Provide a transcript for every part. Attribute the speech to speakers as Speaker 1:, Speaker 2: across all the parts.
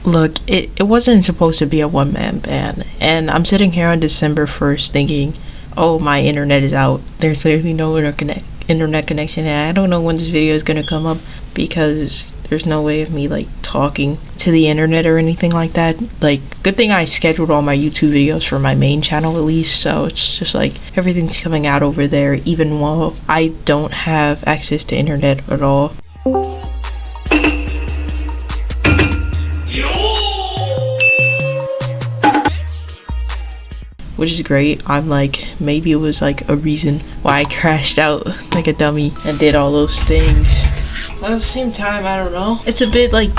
Speaker 1: Look, it wasn't supposed to be a one-man band, and I'm sitting here on December 1st thinking, oh, my internet is out. There's literally no internet connection, and I don't know when this video is gonna come up because there's no way of me like talking to the internet or anything like that. Like, good thing I scheduled all my YouTube videos for my main channel at least, so it's just like everything's coming out over there even while I don't have access to internet at all. Which is great. I'm like, maybe it was like a reason why I crashed out like a dummy and did all those things. But at the same time, I don't know. It's a bit like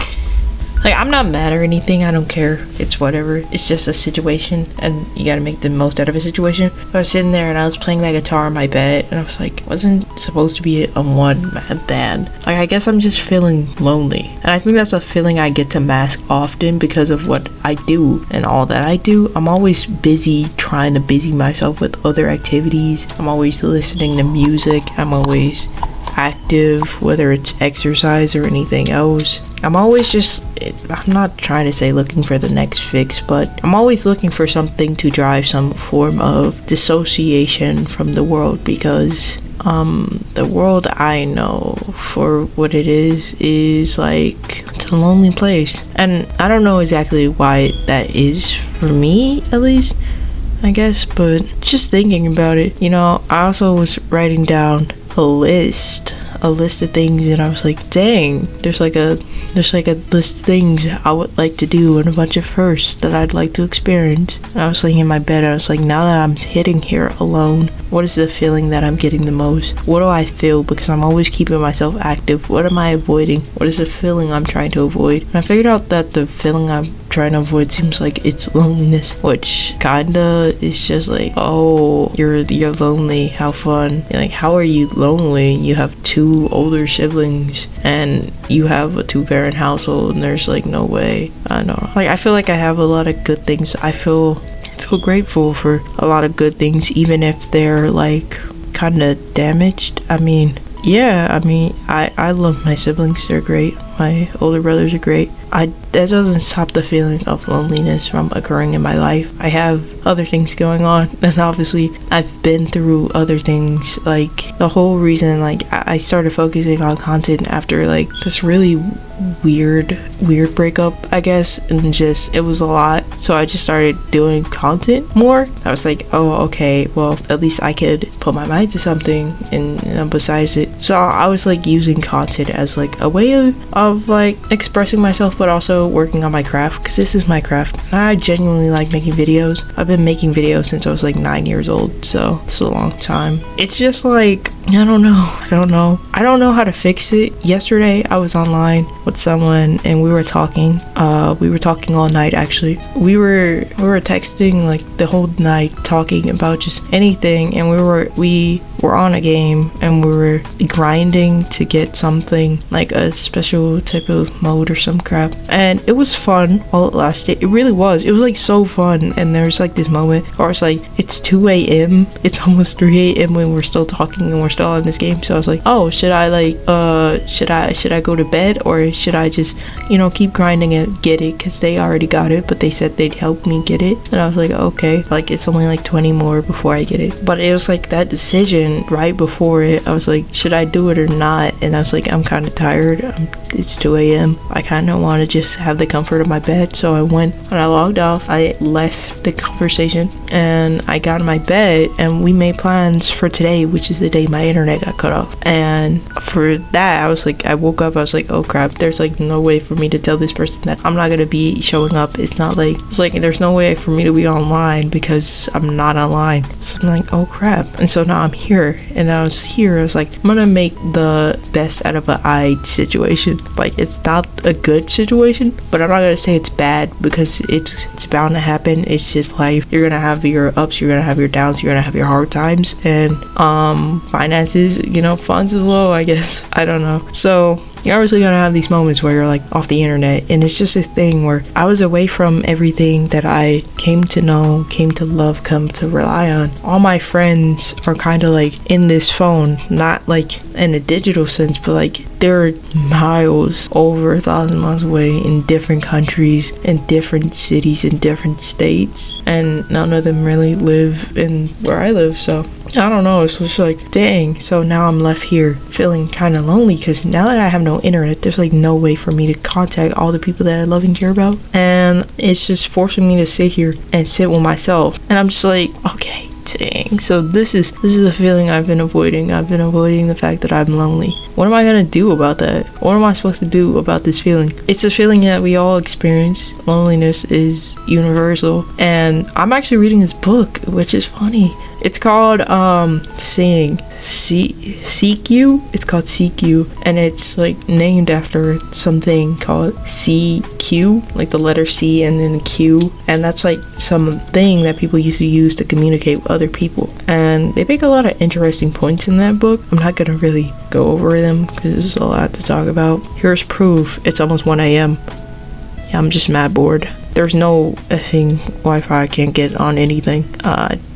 Speaker 1: I'm not mad or anything. I don't care. It's whatever. It's just a situation and you gotta make the most out of a situation. I was sitting there and I was playing that guitar in my bed and I was like, wasn't supposed to be a one-man band. Like, I guess I'm just feeling lonely. And I think that's a feeling I get to mask often because of what I do and all that I do. I'm always busy trying to busy myself with other activities. I'm always listening to music. I'm always active, whether it's exercise or anything else. I'm always just, I'm not trying to say looking for the next fix, but I'm always looking for something to drive some form of dissociation from the world, because the world I know for what it is like, it's a lonely place. And I don't know exactly why that is for me, at least, I guess, but just thinking about it, you know, I also was writing down a list of things and I was like, dang, there's like a list of things I would like to do and a bunch of firsts that I'd like to experience. And I was laying in my bed and I was like, now that I'm sitting here alone, what is the feeling that I'm getting the most? What do I feel? Because I'm always keeping myself active. What am I avoiding? What is the feeling I'm trying to avoid? And I figured out that the feeling I'm trying to avoid seems like it's loneliness, which kinda is just like, oh, you're lonely, how fun. You're like, how are you lonely? You have 2 older siblings and you have a 2-parent household and there's like no way. I don't know. Like, I feel like I have a lot of good things. I feel grateful for a lot of good things, even if they're like kind of damaged. I mean, I love my siblings. They're great. My older brothers are great. That doesn't stop the feeling of loneliness from occurring in my life. I have other things going on, and obviously I've been through other things. Like, the whole reason like I started focusing on content after like this really weird breakup, I guess, and just it was a lot, so I just started doing content more. I was like, oh, okay, well, at least I could put my mind to something and besides it. So I was like using content as like a way of like expressing myself, but also working on my craft, because this is my craft and I genuinely like making videos. I've been making videos since I was like 9 years old, so it's a long time. It's just like, I don't know how to fix it. Yesterday I was online with someone and we were talking all night. Actually, we were texting like the whole night, talking about just anything, and we were on a game and we were grinding to get something like a special type of mode or some crap, and it was fun while it lasted. It really was. It was like so fun. And there's like this moment where it's like, it's 2 a.m, it's almost 3 a.m when we're still talking and we're still on this game. So I was like, oh, should I go to bed, or should I just, keep grinding and get it, because they already got it, but they said they'd help me get it. And I was like, okay, like it's only like 20 more before I get it. But it was like that decision right before it. I was like, should I do it or not? And I was like, I'm kind of tired. It's 2 a.m. I kind of want to just have the comfort of my bed. So I went, when I logged off, I left the conversation and I got in my bed and we made plans for today, which is the day my internet got cut off. And for that, I was like, I woke up, I was like, oh crap, there's like no way for me to tell this person that I'm not gonna be showing up. It's like there's no way for me to be online because I'm not online. So I'm like, oh crap. And so now I'm here, and I was like, I'm gonna make the best out of a situation. Like, it's not a good situation, but I'm not gonna say it's bad, because it's bound to happen. It's just life. You're gonna have your ups, you're gonna have your downs, you're gonna have your hard times, and finances, funds is low, I guess. I don't know. So you're obviously gonna have these moments where you're like off the internet, and it's just this thing where I was away from everything that I came to know, came to love, come to rely on. All my friends are kind of like in this phone, not like in a digital sense, but like they're miles, over 1,000 miles away, in different countries, in different cities, in different states, and none of them really live in where I live. So I don't know, it's just like, dang. So now I'm left here feeling kind of lonely, because now that I have no internet, there's like no way for me to contact all the people that I love and care about, and it's just forcing me to sit here and sit with myself. And I'm just like, okay, dang. So this is a feeling I've been avoiding. I've been avoiding the fact that I'm lonely. What am I gonna do about that? What am I supposed to do about this feeling? It's a feeling that we all experience. Loneliness is universal, and I'm actually reading this book, which is funny. It's called Seek You. It's called Seek You, and it's like named after something called CQ, like the letter C and then Q, and that's like something that people used to use to communicate with other people. And they make a lot of interesting points in that book. I'm not gonna really go over them because there's a lot to talk about. Here's proof. It's almost 1 a.m. Yeah, I'm just mad bored. There's no effing Wi-Fi I can't get on anything.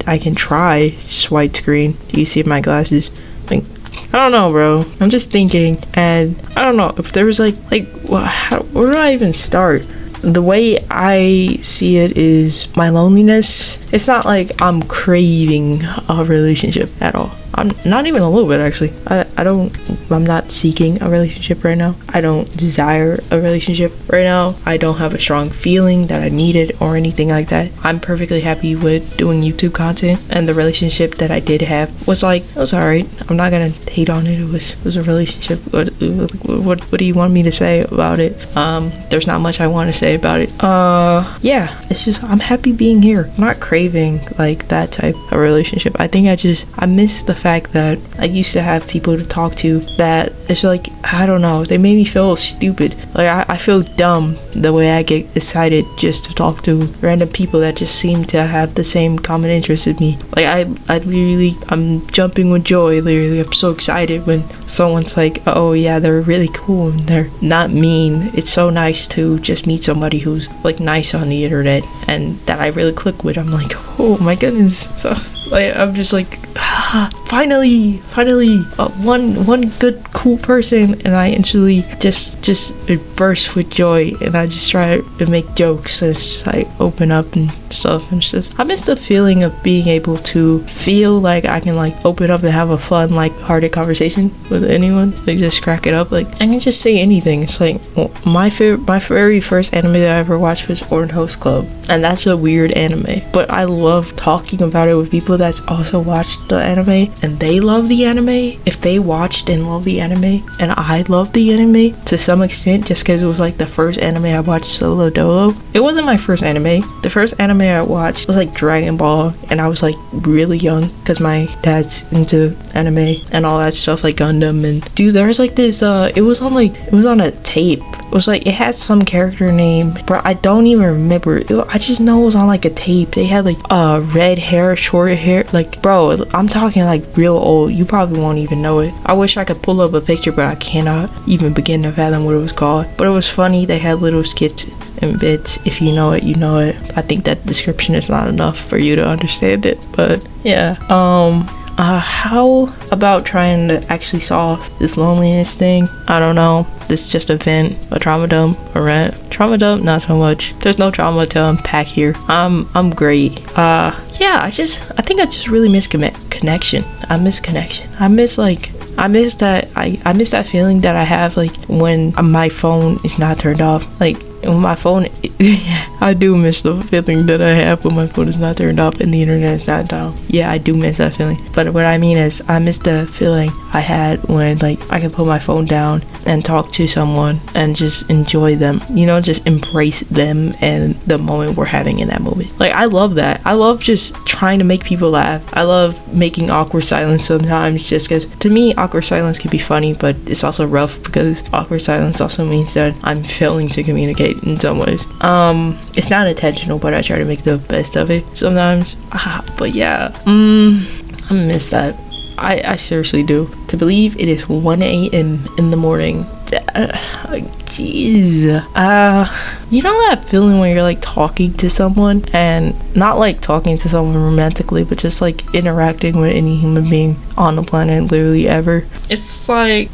Speaker 1: I can try. It's just widescreen. Do you see my glasses? Like, I don't know, bro. I'm just thinking, and I don't know if there was like where do I even start? The way I see it is my loneliness. It's not like I'm craving a relationship at all. I'm not even a little bit, actually. I'm not seeking a relationship right now. I don't desire a relationship right now. I don't have a strong feeling that I need it or anything like that. I'm perfectly happy with doing YouTube content, and the relationship that I did have was like, it was alright. I'm not gonna hate on it. It was a relationship. What do you want me to say about it? There's not much I want to say about it. Yeah, it's just, I'm happy being here. I'm not craving like that type of relationship. I think I miss the fact that I used to have people to talk to that it's like, I don't know, they made me feel stupid. Like I feel dumb the way I get excited just to talk to random people that just seem to have the same common interests as me. Like I literally, I'm jumping with joy. Literally, I'm so excited when someone's like, oh yeah, they're really cool and they're not mean. It's so nice to just meet somebody who's like nice on the internet and that I really click with. I'm like, oh my goodness. So like, I'm just like, finally, one good cool person, and I instantly just burst with joy, and I just try to make jokes and just like open up and stuff. And it's just, I miss the feeling of being able to feel like I can like open up and have a fun, like hearted conversation with anyone, like just crack it up. Like I can just say anything. It's like, well, my very first anime that I ever watched was Orange Host Club, and that's a weird anime, but I love talking about it with people that's also watched the anime and they love the anime. If they watched and loved the anime and I loved the anime to some extent, just because it was like the first anime I watched solo dolo. It wasn't my first anime. The first anime I watched was like Dragon Ball, and I was like really young because my dad's into anime and all that stuff, like Gundam. And dude, there was like this it was on a tape. It was like, it had some character name, but I don't even remember. I just know it was on like a tape. They had like red hair, short hair. Like, bro, I'm talking like real old. You probably won't even know it. I wish I could pull up a picture, but I cannot even begin to fathom what it was called. But it was funny. They had little skits and bits. If you know it, you know it. I think that description is not enough for you to understand it. But yeah, how about trying to actually solve this loneliness thing? I don't know. This is just a vent, a trauma dump, a rant. Trauma dump, not so much. There's no trauma to unpack here. I'm great. Yeah, I think I just really miss connection. I miss connection. I miss that feeling that I have like when my phone is not turned off. Like when my phone, I do miss the feeling that I have when my phone is not turned off and the internet is not down. Yeah, I do miss that feeling. But what I mean is, I miss the feeling I had when like I could put my phone down and talk to someone and just enjoy them. You know, just embrace them and the moment we're having in that moment. Like, I love that. I love just trying to make people laugh. I love making awkward silence sometimes, just because to me awkward silence can be funny, but it's also rough because awkward silence also means that I'm failing to communicate in some ways. It's not intentional, but I try to make the best of it sometimes. But yeah, I miss that. I seriously do. To believe it is 1 a.m. in the morning, Jeez. You know that feeling when you're like talking to someone, and not like talking to someone romantically, but just like interacting with any human being on the planet, literally ever. It's like,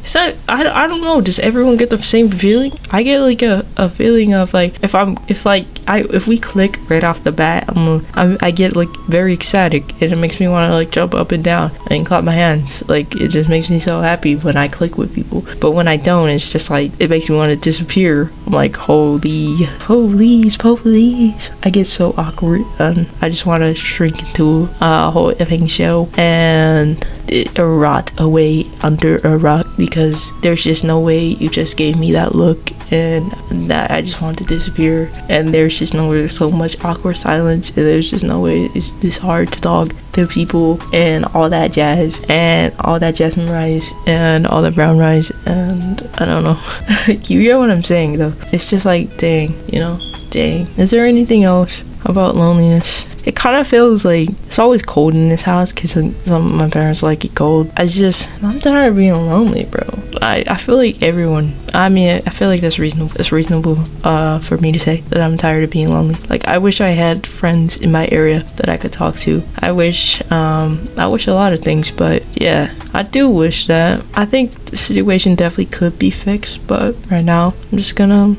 Speaker 1: I don't know, does everyone get the same feeling? I get like a feeling of like, if we click right off the bat, I get like very ecstatic, and it makes me want to like jump up and down and clap my hands. Like, it just makes me so happy when I click with people. But when I don't, it's just like, it makes me want to disappear. I'm like, holy police. I get so awkward, and I just want to shrink into a whole effing show and rot away under a rock, because there's just no way you just gave me that look and that I just want to disappear, and there's just no way, there's so much awkward silence, and there's just no way it's this hard to talk to people and all that jazz, and all that jasmine rice and all the brown rice, and I don't know. You get what I'm saying though? It's just like, dang. Is there anything else about loneliness? It kind of feels like it's always cold in this house because some of my parents like it cold. I'm tired of being lonely, bro. I feel like everyone, I feel like that's reasonable. It's reasonable for me to say that I'm tired of being lonely. Like, I wish I had friends in my area that I could talk to. I wish a lot of things, but yeah, I do wish that. I think the situation definitely could be fixed, but right now I'm just gonna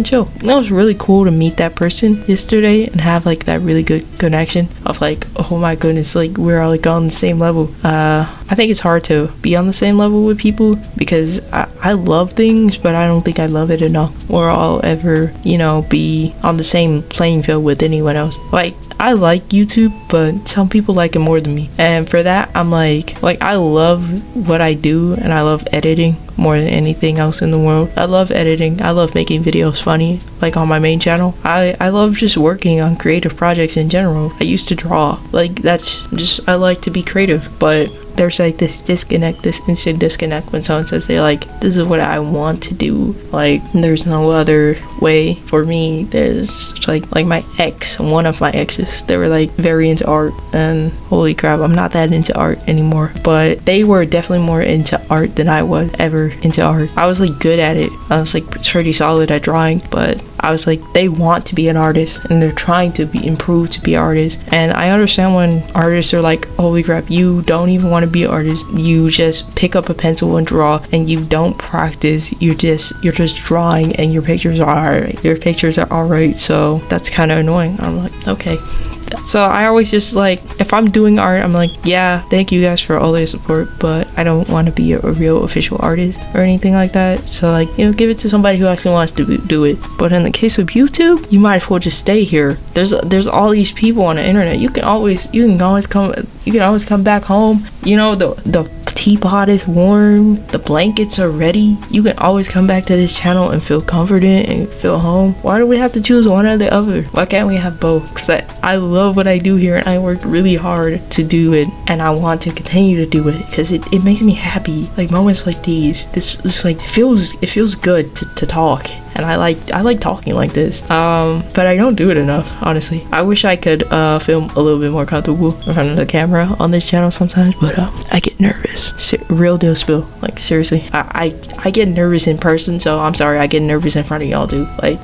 Speaker 1: chill. It was really cool to meet that person yesterday and have like that really good connection of like, oh my goodness, like we're all like on the same level. I think it's hard to be on the same level with people because I love things, but I don't think I love it enough or I'll ever, be on the same playing field with anyone else. Like, I like YouTube, but some people like it more than me, and for that I'm like I love what I do, and I love editing more than anything else in the world. I love editing. I love making videos funny, like on my main channel. I love just working on creative projects in general. I used to draw. Like, that's just, I like to be creative, but there's like this instant disconnect when someone says they're like, this is what I want to do. Like, there's no other way for me. There's like my ex, one of my exes, they were like very into art, and holy crap, I'm not that into art anymore, but they were definitely more into art than I was ever into art. I was like good at it. I was like pretty solid at drawing, but I was like, they want to be an artist and they're trying to be improved to be artists. And I understand when artists are like, holy crap, you don't even want to be an artist. You just pick up a pencil and draw, and you don't practice. You're just drawing, and your pictures are alright. Your pictures are alright. So that's kind of annoying. I'm like, okay. So I always just like, if I'm doing art, I'm like, yeah, thank you guys for all your support, but I don't want to be a real official artist or anything like that. So like, give it to somebody who actually wants to do it. But in the case of YouTube, you might as well just stay here. There's all these people on the internet. You can always come back home. The teapot is warm, the blankets are ready. You can always come back to this channel and feel comforted and feel home. Why do we have to choose one or the other? Why can't we have both? Because I love what I do here, and I worked really hard to do it, and I want to continue to do it because it makes me happy. Like, moments like these, this like, it feels good to talk. And I like talking like this, but I don't do it enough, honestly. I wish I could film a little bit more comfortable in front of the camera on this channel sometimes, but I get nervous. Real deal spill. Like, seriously, I get nervous in person, so I'm sorry I get nervous in front of y'all too. Like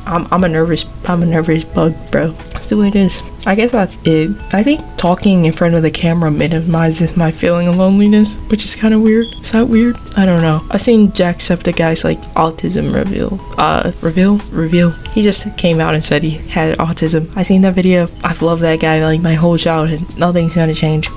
Speaker 1: I'm a nervous bug, bro. That's the way it is. I guess that's it. I think talking in front of the camera minimizes my feeling of loneliness, which is kind of weird. Is that weird? I don't know. I seen Jacksepticeye's like autism reveal. He just came out and said he had autism. I seen that video. I've loved that guy like my whole childhood. Nothing's gonna change.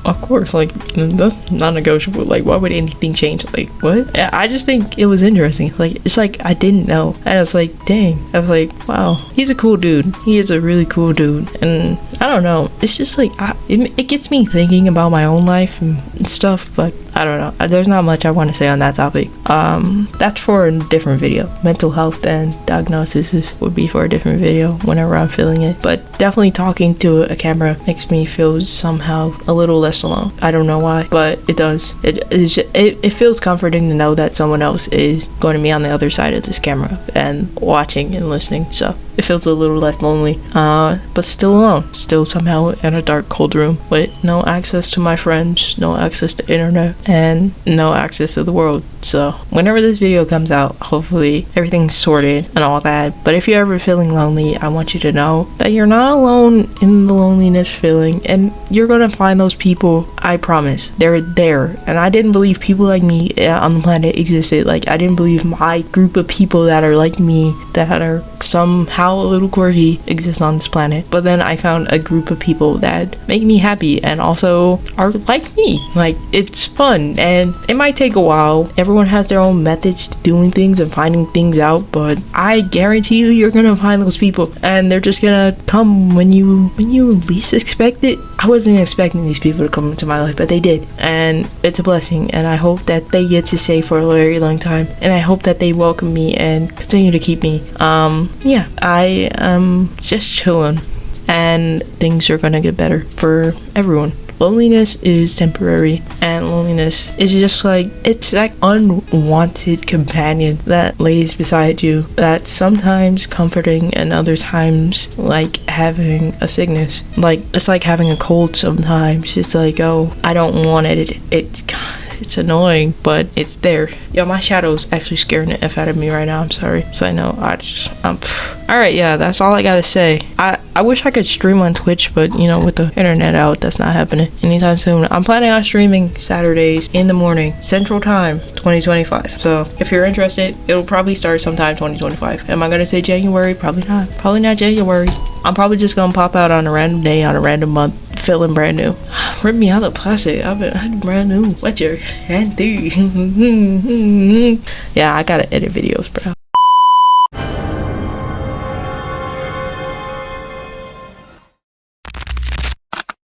Speaker 1: Of course, like, that's non-negotiable. Like, why would anything change? Like, what? I just think it was interesting. Like, it's like I didn't know, and I was like, dang. I was like, wow, he's a cool dude. He is a really cool dude. And I don't know, it's just like it gets me thinking about my own life and stuff, but I don't know, there's not much I want to say on that topic. That's for a different video. Mental health and diagnosis would be for a different video whenever I'm feeling it, but definitely talking to a camera makes me feel somehow a little less alone. I don't know why, but it does. It feels comforting to know that someone else is going to be on the other side of this camera and watching and listening, so it feels a little less lonely, but still alone, still somehow in a dark, cold room with no access to my friends, no access to internet, and no access to the world. So whenever this video comes out, hopefully everything's sorted and all that. But if you're ever feeling lonely, I want you to know that you're not alone in the loneliness feeling, and you're gonna find those people. I promise, they're there. And I didn't believe people like me on the planet existed. Like, I didn't believe my group of people that are like me, that are somehow a little quirky, exist on this planet. But then I found a group of people that make me happy and also are like me. Like, it's fun, and it might take a while. Everyone has their own methods to doing things and finding things out, but I guarantee you're gonna find those people, and they're just gonna come when you least expect it. I wasn't expecting these people to come into my life, but they did, and it's a blessing, and I hope that they get to stay for a very long time, and I hope that they welcome me and continue to keep me. Yeah, I am just chilling, and things are gonna get better for everyone. Loneliness is temporary, and loneliness is just like, it's like unwanted companion that lays beside you, that's sometimes comforting and other times like having a sickness. Like, it's like having a cold sometimes. It's like, oh, I don't want it. It's annoying, but it's there. Yo, my shadow's actually scaring the F out of me right now. I'm sorry. So I know, alright, yeah, that's all I gotta say. I wish I could stream on Twitch, but you know, with the internet out, that's not happening anytime soon. I'm planning on streaming Saturdays in the morning, Central Time, 2025. So if you're interested, it'll probably start sometime 2025. Am I gonna say January? Probably not. Probably not January. I'm probably just gonna pop out on a random day, on a random month, feeling brand new. Rip me out of plastic. I'm brand new. What your hand do? Yeah, I gotta edit videos, bro.